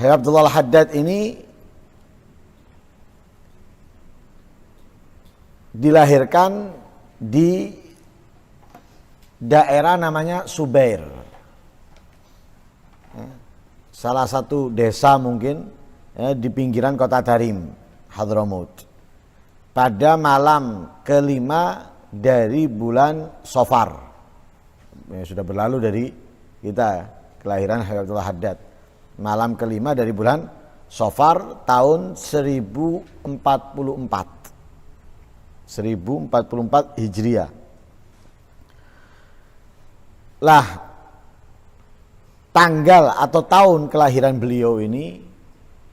Habib Abdullah Al-Haddad ini dilahirkan di daerah namanya Subair, salah satu desa mungkin di pinggiran kota Tarim, Hadramaut, pada malam kelima dari bulan Safar. Sudah berlalu dari kita kelahiran Habib Abdullah Haddad. Malam kelima dari bulan Safar tahun 1044 Hijriah. Lah, tanggal atau tahun kelahiran beliau ini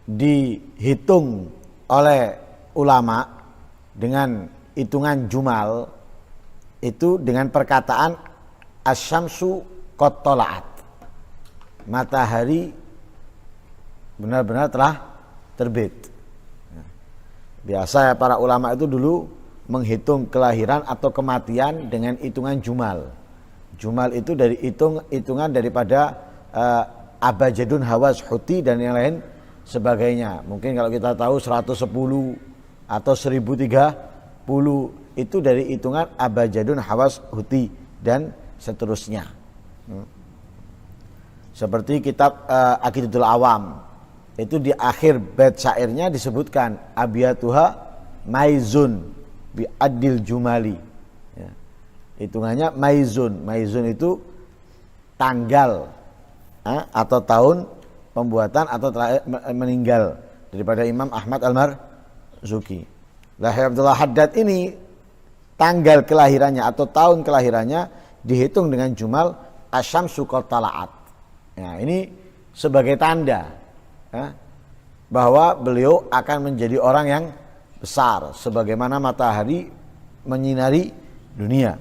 dihitung oleh ulama dengan hitungan jumal, itu dengan perkataan asyamsu qad tala'at, matahari benar-benar telah terbit. Biasa ya, para ulama itu dulu menghitung kelahiran atau kematian dengan hitungan jumal. Jumal itu dari hitungan daripada Abajadun Hawas Huti dan yang lain sebagainya. Mungkin kalau kita tahu 110 atau 1030 itu dari hitungan Abajadun Hawas Huti dan seterusnya. Seperti kitab Aqidatul Awam, itu di akhir bait syairnya disebutkan abiyatuha maizun bi adil jumali. Ya. Hitungannya maizun. Maizun itu tanggal atau tahun pembuatan atau meninggal daripada Imam Ahmad Al-Marzuki. Habib Abdullah Haddad ini tanggal kelahirannya atau tahun kelahirannya dihitung dengan jumal asyamsu qad tala'at. Nah, ini sebagai tanda bahwa beliau akan menjadi orang yang besar sebagaimana matahari menyinari dunia.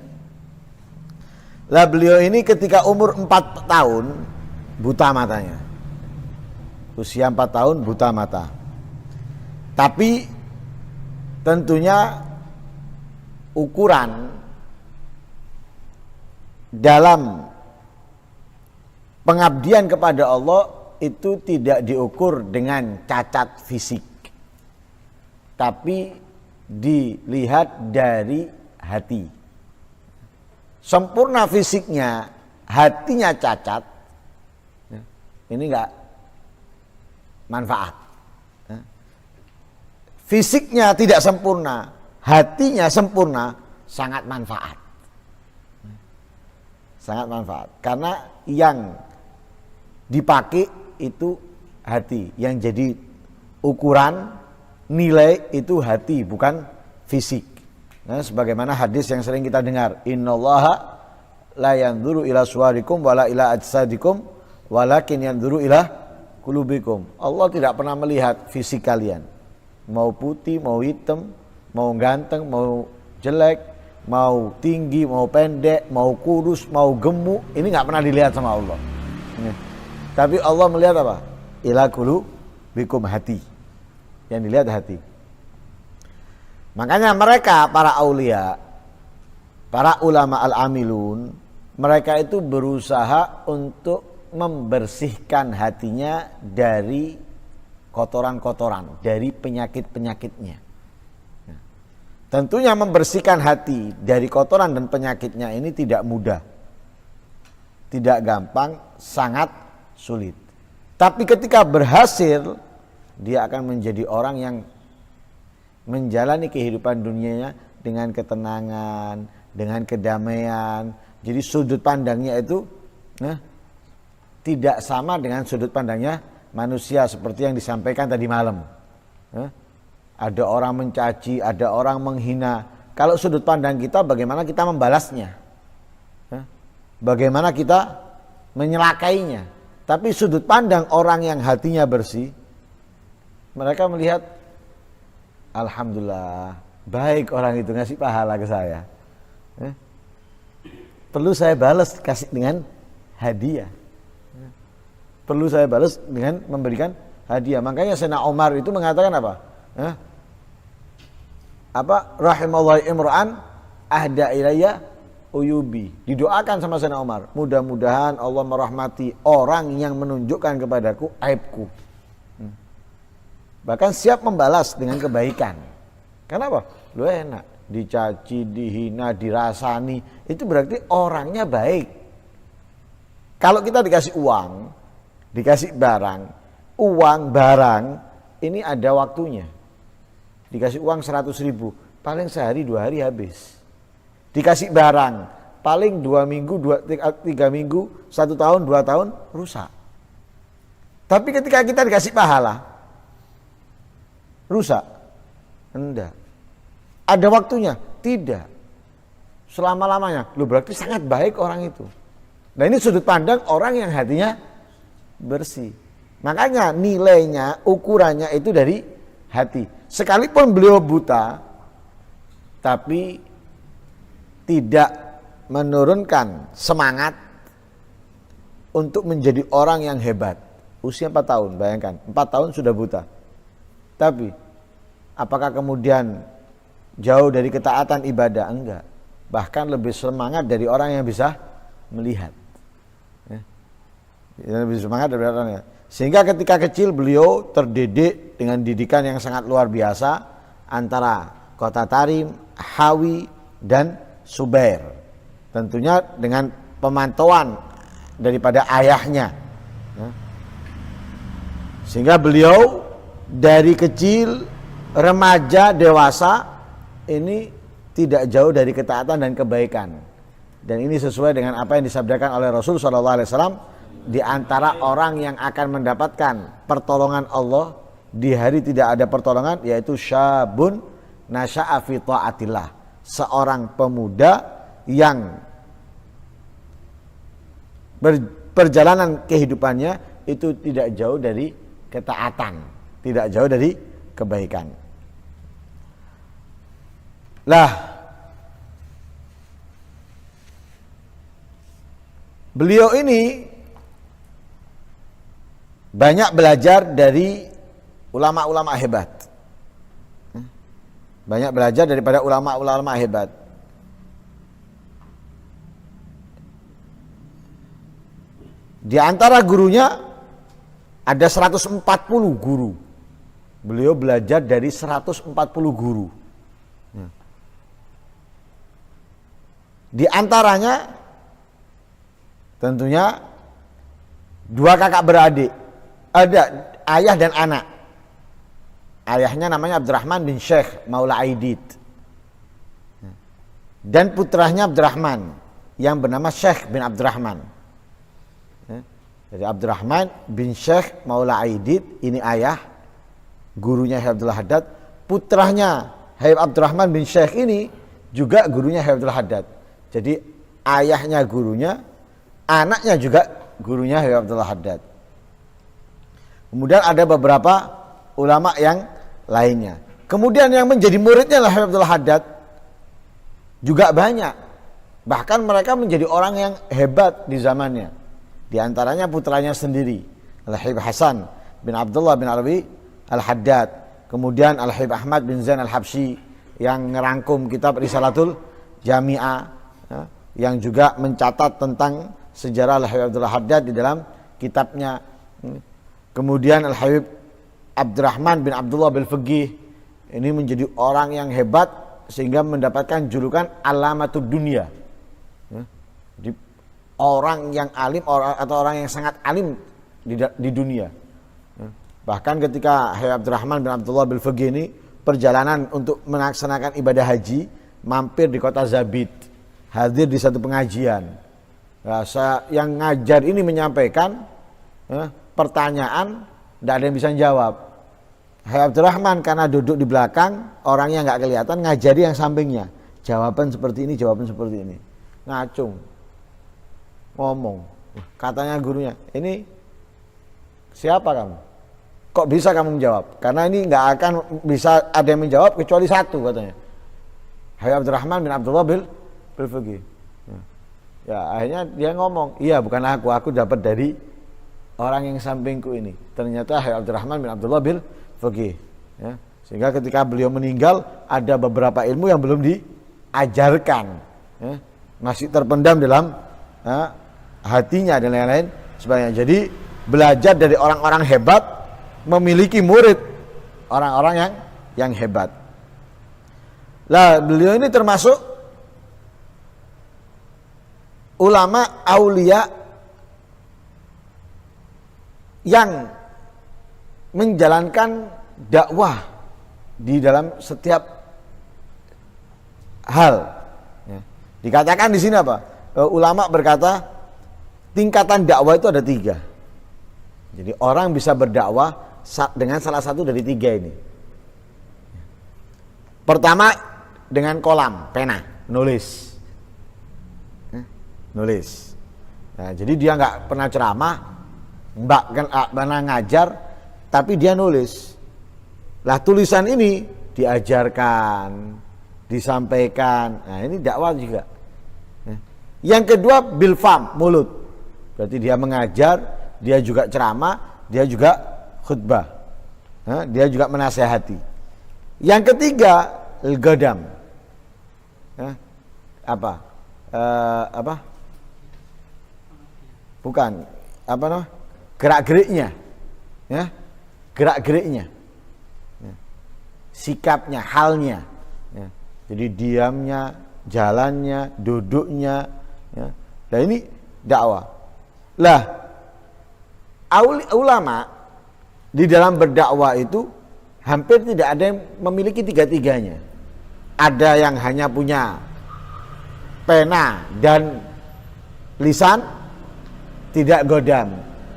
Lah, beliau ini ketika umur 4 tahun buta matanya. Usia 4 tahun buta mata. Tapi tentunya ukuran dalam pengabdian kepada Allah itu tidak diukur dengan cacat fisik, tapi dilihat dari hati. Sempurna fisiknya, hatinya cacat, ini enggak manfaat. Fisiknya tidak sempurna, hatinya sempurna, sangat manfaat. Sangat manfaat, karena yang dipakai itu hati, yang jadi ukuran nilai itu hati, bukan fisik. Nah, sebagaimana hadis yang sering kita dengar, innallaha la yanzuru ila suwarikum wala ila ajsadikum walakin yanzuru ila qulubikum. Allah tidak pernah melihat fisik kalian, mau putih, mau hitam, mau ganteng, mau jelek, mau tinggi, mau pendek, mau kurus, mau gemuk, ini nggak pernah dilihat sama Allah. Tapi Allah melihat apa? Ila qulubikum, hati. Yang dilihat hati. Makanya mereka para aulia, para ulama al-amilun, mereka itu berusaha untuk membersihkan hatinya dari kotoran-kotoran, dari penyakit-penyakitnya. Nah, tentunya membersihkan hati dari kotoran dan penyakitnya ini tidak mudah. Tidak gampang, sangat sulit. Tapi ketika berhasil, dia akan menjadi orang yang menjalani kehidupan dunianya dengan ketenangan, dengan kedamaian. Jadi sudut pandangnya itu tidak sama dengan sudut pandangnya manusia seperti yang disampaikan tadi malam. Ada orang mencaci, ada orang menghina. Kalau sudut pandang kita, bagaimana kita membalasnya? Bagaimana kita menyelakainya? Tapi sudut pandang orang yang hatinya bersih, mereka melihat, alhamdulillah, baik orang itu ngasih pahala ke saya. Perlu saya balas kasih dengan hadiah. Perlu saya balas dengan memberikan hadiah. Makanya Sayyidina Umar itu mengatakan apa? Rahimallahu imra'an ahda ilayya uyubi. Didoakan sama Sayyidina Umar, mudah-mudahan Allah merahmati orang yang menunjukkan kepadaku aibku. bahkan siap membalas dengan kebaikan. Kenapa? Lu enak, dicaci, dihina, dirasani, itu berarti orangnya baik. Kalau kita dikasih uang, dikasih barang, ini ada waktunya. Dikasih uang 100.000, paling sehari 2 hari habis. Dikasih barang, paling 2 minggu, 3 minggu, 1 tahun, 2 tahun, rusak. Tapi ketika kita dikasih pahala, rusak? Enggak. Ada waktunya? Tidak. Selama-lamanya. Loh, berarti sangat baik orang itu. Nah, ini sudut pandang orang yang hatinya bersih. Makanya nilainya, ukurannya itu dari hati. Sekalipun beliau buta, tapi tidak menurunkan semangat untuk menjadi orang yang hebat. Usia 4 tahun, bayangkan, 4 tahun sudah buta. Tapi apakah kemudian jauh dari ketaatan ibadah? Enggak. Bahkan lebih semangat dari orang yang bisa melihat. Lebih semangat dari orangnya. Sehingga ketika kecil beliau terdidik dengan didikan yang sangat luar biasa antara kota Tarim, Hawi, dan Subair. Tentunya dengan pemantauan daripada ayahnya. Sehingga beliau dari kecil, remaja, dewasa ini tidak jauh dari ketaatan dan kebaikan. Dan ini sesuai dengan apa yang disabdakan oleh Rasul SAW. Di antara orang yang akan mendapatkan pertolongan Allah di hari tidak ada pertolongan, yaitu syabun nasya'a fi ta'atillah, seorang pemuda yang perjalanan kehidupannya itu tidak jauh dari ketaatan, tidak jauh dari kebaikan. Lah, beliau ini banyak belajar dari ulama-ulama hebat. Banyak belajar daripada ulama-ulama hebat. Di antara gurunya ada 140 guru. Beliau belajar dari 140 guru. Di antaranya tentunya 2 kakak beradik. Ada ayah dan anak. Ayahnya namanya Abdurrahman bin Syekh Maula Aidid. Dan putranya Abdurrahman yang bernama Syekh bin Abdurrahman. Jadi Abdurrahman bin Syekh Maula Aidid ini ayah, gurunya Habib Abdul Haddad. Putranya Habib Abdurrahman bin Syekh ini juga gurunya Habib Abdul Haddad. Jadi ayahnya gurunya, anaknya juga gurunya Habib Abdul Haddad. Kemudian ada beberapa ulama yang lainnya. Kemudian yang menjadi muridnya lah Habib Abdul Haddad juga banyak. Bahkan mereka menjadi orang yang hebat di zamannya. Di antaranya putranya sendiri, Al-Habib Hasan bin Abdullah bin Alwi Al-Haddad. Kemudian Al-Habib Ahmad bin Zain Al-Habsyi yang ngerangkum kitab Risalatul Jami'ah, yang juga mencatat tentang sejarah Al-Habib Abdul Haddad di dalam kitabnya. Kemudian Al-Habib Abdurrahman bin Abdullah bin Fiqih ini menjadi orang yang hebat sehingga mendapatkan julukan Alamatud Dunia. Jadi orang yang alim atau orang yang sangat alim di dunia. Bahkan ketika Habib Abdurrahman bin Abdullah bin Fiqih ini perjalanan untuk melaksanakan ibadah haji, mampir di kota Zabid, hadir di satu pengajian. Yang ngajar ini menyampaikan pertanyaan, tidak ada yang bisa jawab. Habib Abdurrahman karena duduk di belakang, orangnya nggak kelihatan, ngajari yang sampingnya. Jawaban seperti ini, jawaban seperti ini. Ngacung, ngomong. Katanya gurunya, ini siapa kamu? Kok bisa kamu menjawab? Karena ini nggak akan bisa ada yang menjawab kecuali satu, katanya. Habib Abdurrahman bin Abdullah bin Fiqih. Ya akhirnya dia ngomong, iya bukan aku dapat dari orang yang sampingku ini. Ternyata Habib Abdurrahman bin Abdullah bin Fiqih. Ya. Sehingga ketika beliau meninggal ada beberapa ilmu yang belum diajarkan, ya. Masih terpendam dalam hatinya dan lain-lain sebagainya. Jadi belajar dari orang-orang hebat, memiliki murid orang-orang yang hebat. Lah beliau ini termasuk ulama aulia yang menjalankan dakwah di dalam setiap hal. Ya. Dikatakan di sini apa? Ulama berkata tingkatan dakwah itu ada 3. Jadi orang bisa berdakwah dengan salah satu dari 3 ini. Pertama dengan kolam, pena, nulis. Nulis. Nah, jadi dia nggak pernah ceramah, nggak pernah ngajar, tapi dia nulis. Lah tulisan ini diajarkan, disampaikan. Nah ini dakwah juga. Yang kedua bilfam, mulut. Berarti dia mengajar, dia juga ceramah, dia juga khutbah. Dia juga menasehati. Yang ketiga al-gadam. Apa? Bukan, apa namanya? Gerak-geriknya. Ya. Gerak-geriknya. Ya. Sikapnya, halnya. Ya. Jadi diamnya, jalannya, duduknya. Ya. Nah ini dakwah. Lah, ulama di dalam berdakwah itu hampir tidak ada yang memiliki 3-tiganya. Ada yang hanya punya pena dan lisan, tidak godam.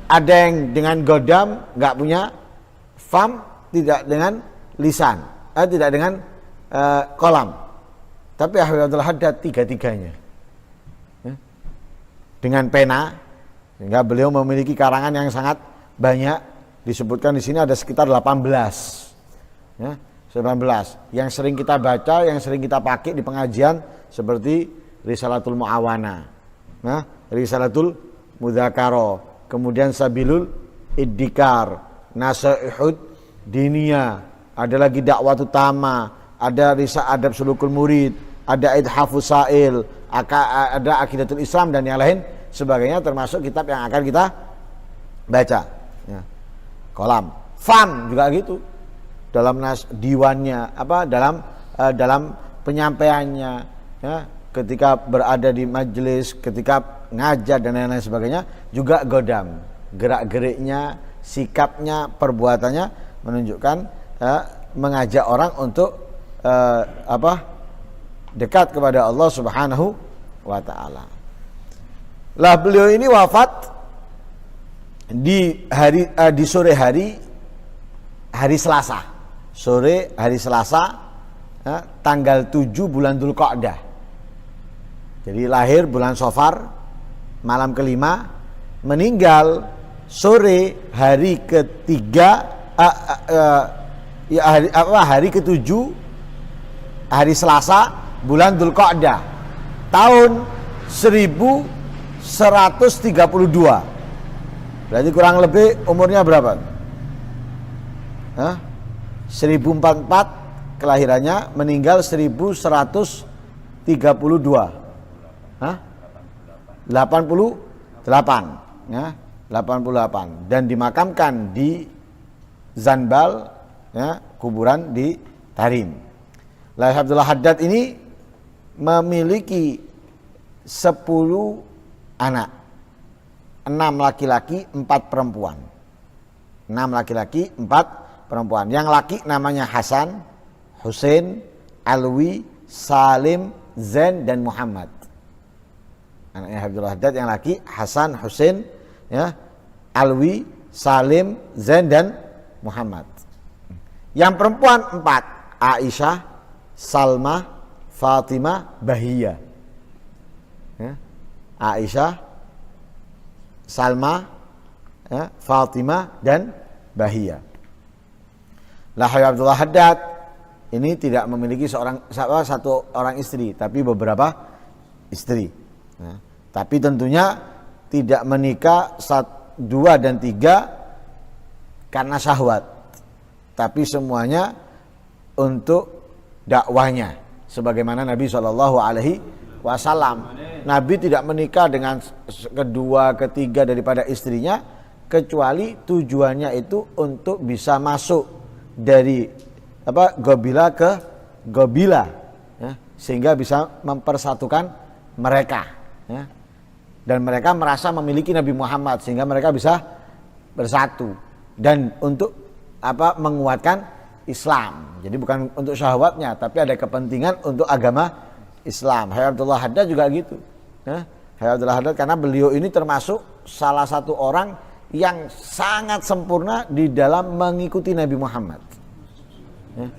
Ada yang dengan godam nggak punya fam, tidak dengan lisan, tidak dengan kolam. Tapi Abdul Haddad 3-tiganya. Ya. Dengan pena, sehingga beliau memiliki karangan yang sangat banyak. Disebutkan di sini ada sekitar 18. Ya, 19. Yang sering kita baca, yang sering kita pakai di pengajian seperti Risalatul Mu'awana, nah, Risalatul Mudzakarah, kemudian Sabilul Iddikar, Nasaihud Diniyah, ada lagi Dakwah Utama, ada Risa Adab Sulukul Murid, ada Idhafus Sa'il, ada Aqidatul Islam dan yang lain sebagainya, termasuk kitab yang akan kita baca. Ya. Kolam, fam juga gitu, dalam diwannya, dalam penyampaiannya, ya. Ketika berada di majelis, ketika ngajar dan lain-lain sebagainya, juga godam, gerak-geriknya, sikapnya, perbuatannya menunjukkan mengajak orang untuk dekat kepada Allah Subhanahu wa taala. Lah beliau ini wafat di sore hari Selasa. Sore hari Selasa, tanggal 7 bulan Dzulqa'dah. Jadi lahir bulan Safar, malam kelima, meninggal sore hari ketiga, hari ketujuh, hari Selasa, bulan Dzulqa'dah, tahun 1132. Berarti kurang lebih umurnya berapa? 1044 kelahirannya, meninggal 1132. 88, ya, 88, dan dimakamkan di Zanbal, ya, kuburan di Tarim. Abdullah Haddad ini memiliki 10 anak, 6 laki-laki, 4 perempuan. 6 laki-laki, 4 perempuan. Yang laki namanya Hasan, Husain, Alwi, Salim, Zain, dan Muhammad. Anaknya Abdullah Haddad yang laki Hasan, Husain, ya, Alwi, Salim, Zain, dan Muhammad. Yang perempuan 4, Aisyah, Salma, Fatimah, Bahiyah. Ya. Aisyah, Salma, ya, Fatimah, dan Bahiyah. Abdullah Haddad ini tidak memiliki satu orang istri, tapi beberapa istri. Nah, tapi tentunya tidak menikah 2 dan 3 karena syahwat, tapi semuanya untuk dakwahnya. Sebagaimana Nabi SAW, Nabi tidak menikah dengan kedua, ketiga daripada istrinya, kecuali tujuannya itu untuk bisa masuk dari gobila ke gobila, ya, sehingga bisa mempersatukan mereka, ya. Dan mereka merasa memiliki Nabi Muhammad sehingga mereka bisa bersatu dan untuk menguatkan Islam. Jadi bukan untuk syahwatnya, tapi ada kepentingan untuk agama Islam. Habib Abdullah Haddad juga gitu, ya. Habib Abdullah Haddad karena beliau ini termasuk salah satu orang yang sangat sempurna di dalam mengikuti Nabi Muhammad, ya.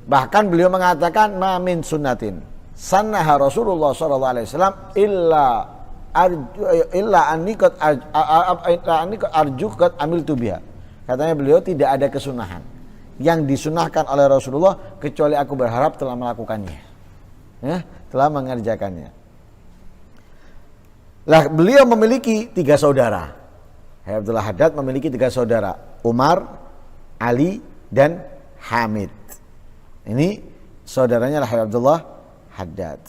Bahkan beliau mengatakan ma min sunnatin sannaha Rasulullah sallallahu alaihi wasallam illa anni qad arju qad amiltu biha. Katanya beliau tidak ada kesunahan yang disunahkan oleh Rasulullah kecuali aku berharap telah melakukannya, ya, telah mengerjakannya. Lah beliau memiliki 3 saudara. Habib Abdullah Haddad memiliki 3 saudara, Umar, Ali, dan Hamid. Ini saudaranya Habib Abdullah Haddad.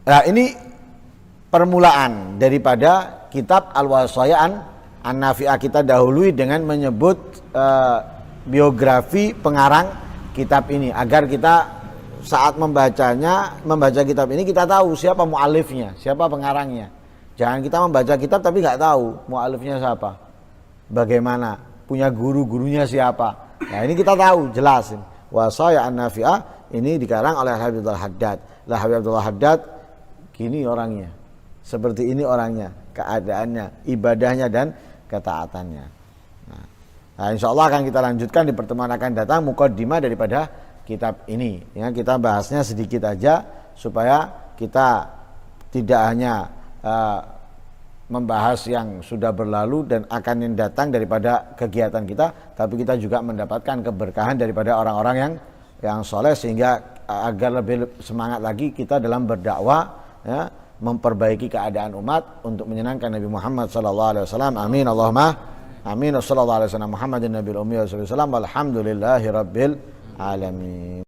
Nah ini permulaan daripada kitab Al-Wasayaan An-Nafi'ah. Kita dahului dengan menyebut biografi pengarang kitab ini agar kita saat membaca kitab ini kita tahu siapa mu'alifnya, siapa pengarangnya. Jangan kita membaca kitab tapi nggak tahu mu'alifnya siapa, bagaimana, punya gurunya siapa. Nah ini kita tahu jelas. Wasayaan Nafi'ah ini dikarang oleh Habib Abdullah Haddad. Lah Habib Abdullah Haddad gini orangnya, seperti ini orangnya, keadaannya, ibadahnya dan ketaatannya. Nah insya Allah akan kita lanjutkan di pertemuan akan datang muqaddimah daripada kitab ini, ya. Kita bahasnya sedikit aja supaya kita tidak hanya membahas yang sudah berlalu dan akan yang datang daripada kegiatan kita, tapi kita juga mendapatkan keberkahan daripada orang-orang yang soleh, sehingga agar lebih semangat lagi kita dalam berdakwah, ya, memperbaiki keadaan umat untuk menyenangkan Nabi Muhammad SAW. Amin Allahumma amin. Wassallallahu alaihi wasallam Muhammadin nabiyil ummi wa sallam. Walhamdulillahi rabbil alamin.